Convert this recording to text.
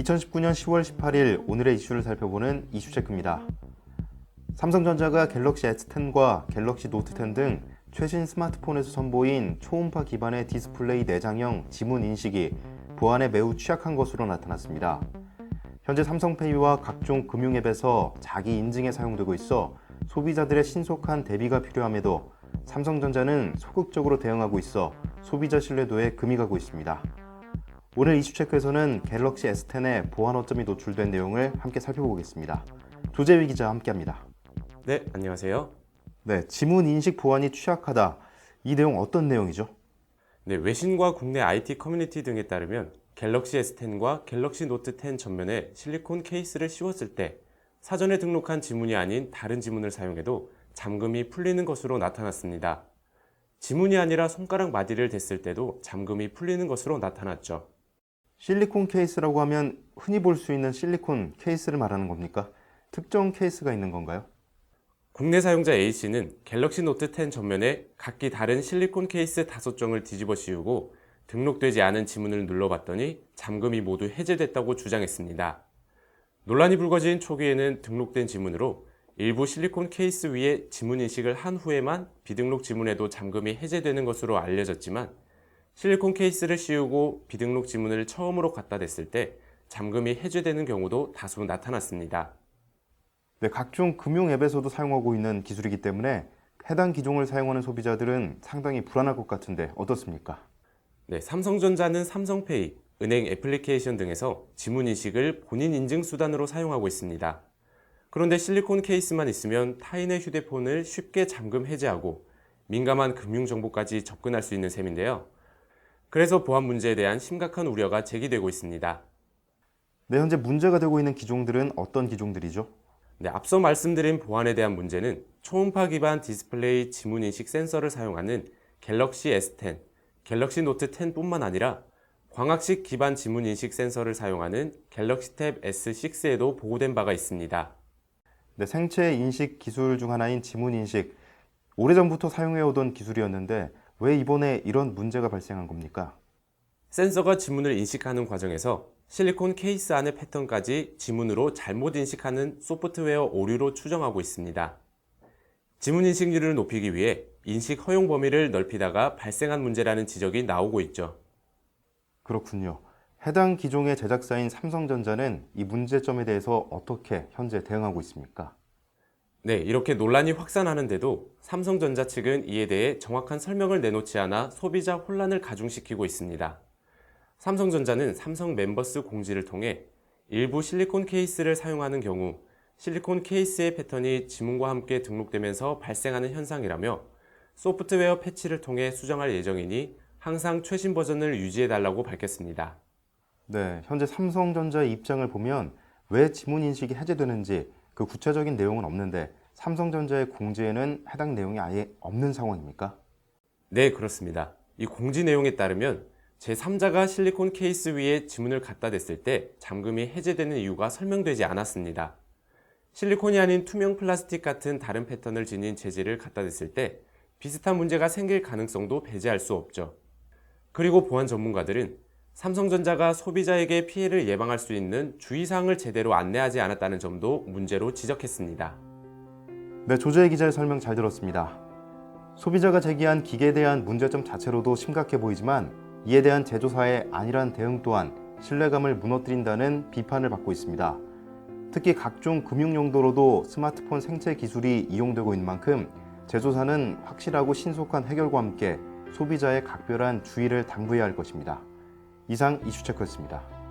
2019년 10월 18일 오늘의 이슈를 살펴보는 이슈체크입니다. 삼성전자가 갤럭시 S10과 갤럭시 노트 10 등 최신 스마트폰에서 선보인 초음파 기반의 디스플레이 내장형 지문 인식이 보안에 매우 취약한 것으로 나타났습니다. 현재 삼성페이와 각종 금융앱에서 자기 인증에 사용되고 있어 소비자들의 신속한 대비가 필요함에도 삼성전자는 소극적으로 대응하고 있어 소비자 신뢰도에 금이 가고 있습니다. 오늘 이슈체크에서는 갤럭시 S10의 보안 허점이 노출된 내용을 함께 살펴보겠습니다. 조재위 기자와 함께합니다. 네, 안녕하세요. 네, 지문 인식 보안이 취약하다. 이 내용 어떤 내용이죠? 네, 외신과 국내 IT 커뮤니티 등에 따르면 갤럭시 S10과 갤럭시 노트 10 전면에 실리콘 케이스를 씌웠을 때 사전에 등록한 지문이 아닌 다른 지문을 사용해도 잠금이 풀리는 것으로 나타났습니다. 지문이 아니라 손가락 마디를 댔을 때도 잠금이 풀리는 것으로 나타났죠. 실리콘 케이스라고 하면 흔히 볼 수 있는 실리콘 케이스를 말하는 겁니까? 특정 케이스가 있는 건가요? 국내 사용자 A씨는 갤럭시 노트 10 전면에 각기 다른 실리콘 케이스 5종을 뒤집어 씌우고 등록되지 않은 지문을 눌러봤더니 잠금이 모두 해제됐다고 주장했습니다. 논란이 불거진 초기에는 등록된 지문으로 일부 실리콘 케이스 위에 지문 인식을 한 후에만 비등록 지문에도 잠금이 해제되는 것으로 알려졌지만 실리콘 케이스를 씌우고 비등록 지문을 처음으로 갖다 댔을 때 잠금이 해제되는 경우도 다수 나타났습니다. 네, 각종 금융 앱에서도 사용하고 있는 기술이기 때문에 해당 기종을 사용하는 소비자들은 상당히 불안할 것 같은데 어떻습니까? 네, 삼성전자는 삼성페이, 은행 애플리케이션 등에서 지문 인식을 본인 인증 수단으로 사용하고 있습니다. 그런데 실리콘 케이스만 있으면 타인의 휴대폰을 쉽게 잠금 해제하고 민감한 금융 정보까지 접근할 수 있는 셈인데요. 그래서 보안 문제에 대한 심각한 우려가 제기되고 있습니다. 네, 현재 문제가 되고 있는 기종들은 어떤 기종들이죠? 네, 앞서 말씀드린 보안에 대한 문제는 초음파 기반 디스플레이 지문 인식 센서를 사용하는 갤럭시 S10, 갤럭시 노트 10뿐만 아니라 광학식 기반 지문 인식 센서를 사용하는 갤럭시 탭 S6에도 보고된 바가 있습니다. 네, 생체 인식 기술 중 하나인 지문 인식. 오래전부터 사용해오던 기술이었는데 왜 이번에 이런 문제가 발생한 겁니까? 센서가 지문을 인식하는 과정에서 실리콘 케이스 안의 패턴까지 지문으로 잘못 인식하는 소프트웨어 오류로 추정하고 있습니다. 지문 인식률을 높이기 위해 인식 허용 범위를 넓히다가 발생한 문제라는 지적이 나오고 있죠. 그렇군요. 해당 기종의 제작사인 삼성전자는 이 문제점에 대해서 어떻게 현재 대응하고 있습니까? 네, 이렇게 논란이 확산하는데도 삼성전자 측은 이에 대해 정확한 설명을 내놓지 않아 소비자 혼란을 가중시키고 있습니다. 삼성전자는 삼성 멤버스 공지를 통해 일부 실리콘 케이스를 사용하는 경우 실리콘 케이스의 패턴이 지문과 함께 등록되면서 발생하는 현상이라며 소프트웨어 패치를 통해 수정할 예정이니 항상 최신 버전을 유지해달라고 밝혔습니다. 네, 현재 삼성전자의 입장을 보면 왜 지문 인식이 해제되는지 그 구체적인 내용은 없는데 삼성전자의 공지에는 해당 내용이 아예 없는 상황입니까? 네, 그렇습니다. 이 공지 내용에 따르면 제3자가 실리콘 케이스 위에 지문을 갖다 댔을 때 잠금이 해제되는 이유가 설명되지 않았습니다. 실리콘이 아닌 투명 플라스틱 같은 다른 패턴을 지닌 재질을 갖다 댔을 때 비슷한 문제가 생길 가능성도 배제할 수 없죠. 그리고 보안 전문가들은 삼성전자가 소비자에게 피해를 예방할 수 있는 주의사항을 제대로 안내하지 않았다는 점도 문제로 지적했습니다. 네, 조재희 기자의 설명 잘 들었습니다. 소비자가 제기한 기계에 대한 문제점 자체로도 심각해 보이지만 이에 대한 제조사의 안일한 대응 또한 신뢰감을 무너뜨린다는 비판을 받고 있습니다. 특히 각종 금융 용도로도 스마트폰 생체 기술이 이용되고 있는 만큼 제조사는 확실하고 신속한 해결과 함께 소비자의 각별한 주의를 당부해야 할 것입니다. 이상 이슈체크였습니다.